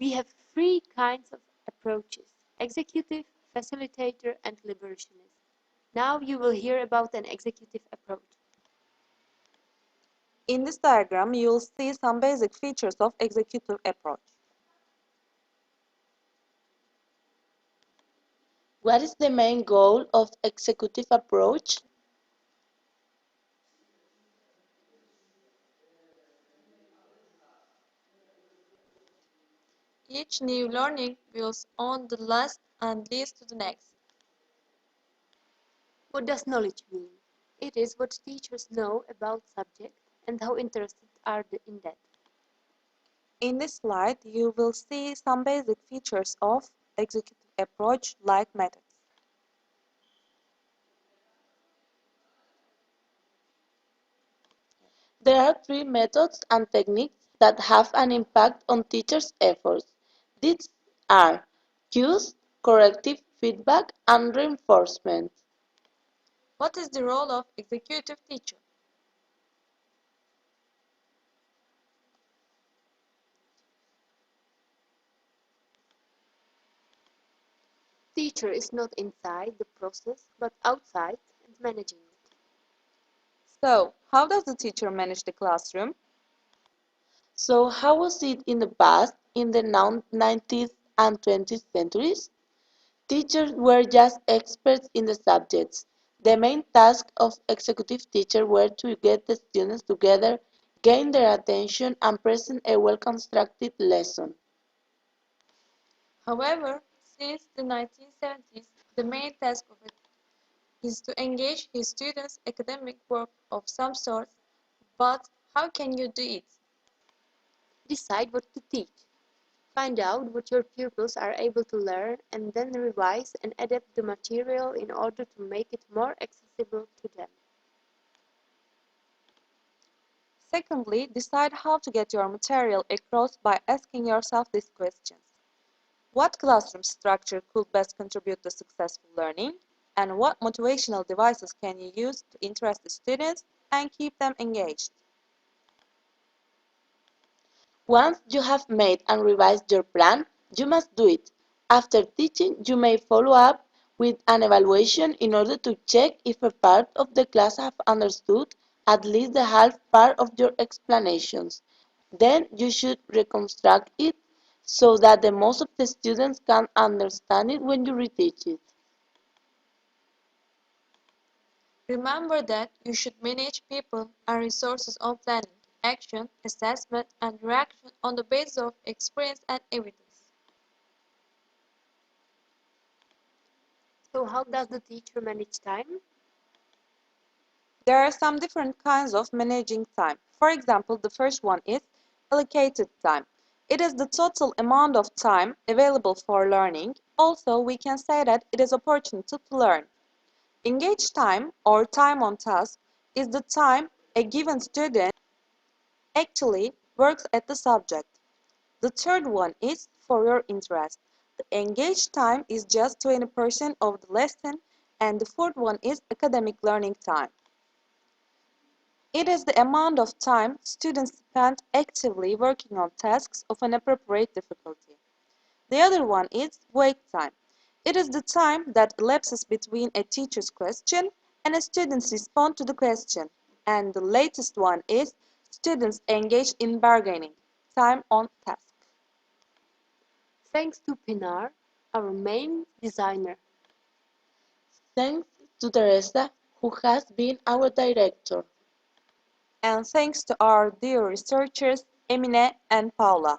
We have three kinds of approaches: executive, facilitator, and liberationist. Now you will hear about an executive approach. In this diagram, you will see some basic features of executive approach. What is the main goal of executive approach? Each new learning builds on the last and leads to the next. What does knowledge mean? It is what teachers know about subject and how interested are they in that. In this slide, you will see some basic features of executive approach like methods. There are three methods and techniques that have an impact on teachers' efforts. These are cues, corrective feedback, and reinforcement. What is the role of executive teacher? Teacher is not inside the process but outside and managing it. So, how does the teacher manage the classroom? So how was it in the past, in the 19th and 20th centuries? Teachers were just experts in the subjects. The main task of executive teachers were to get the students together, gain their attention, and present a well-constructed lesson. However, since the 1970s, the main task of it is to engage his students' academic work of some sort. But how can you do it? Decide what to teach. Find out what your pupils are able to learn and then revise and adapt the material in order to make it more accessible to them. Secondly, decide how to get your material across by asking yourself these questions. What classroom structure could best contribute to successful learning? And what motivational devices can you use to interest the students and keep them engaged? Once you have made and revised your plan, you must do it. After teaching, you may follow up with an evaluation in order to check if a part of the class have understood at least the half part of your explanations. Then you should reconstruct it so that the most of the students can understand it when you reteach it. Remember that you should manage people and resources on planning, action, assessment, and reaction on the basis of experience and evidence. So how does the teacher manage time? There are some different kinds of managing time. For example, the first one is allocated time. It is the total amount of time available for learning. Also, we can say that it is opportunity to learn. Engaged time or time on task is the time a given student actually works at the subject. The third one is for your interest. The engaged time is just 20% of the lesson, and the fourth one is academic learning time. It is the amount of time students spend actively working on tasks of an appropriate difficulty. The other one is wait time. It is the time that elapses between a teacher's question and a student's response to the question. And the latest one is students engaged in bargaining, time on task. Thanks to Pinar, our main designer. Thanks to Teresa, who has been our director. And thanks to our dear researchers, Emine and Paula.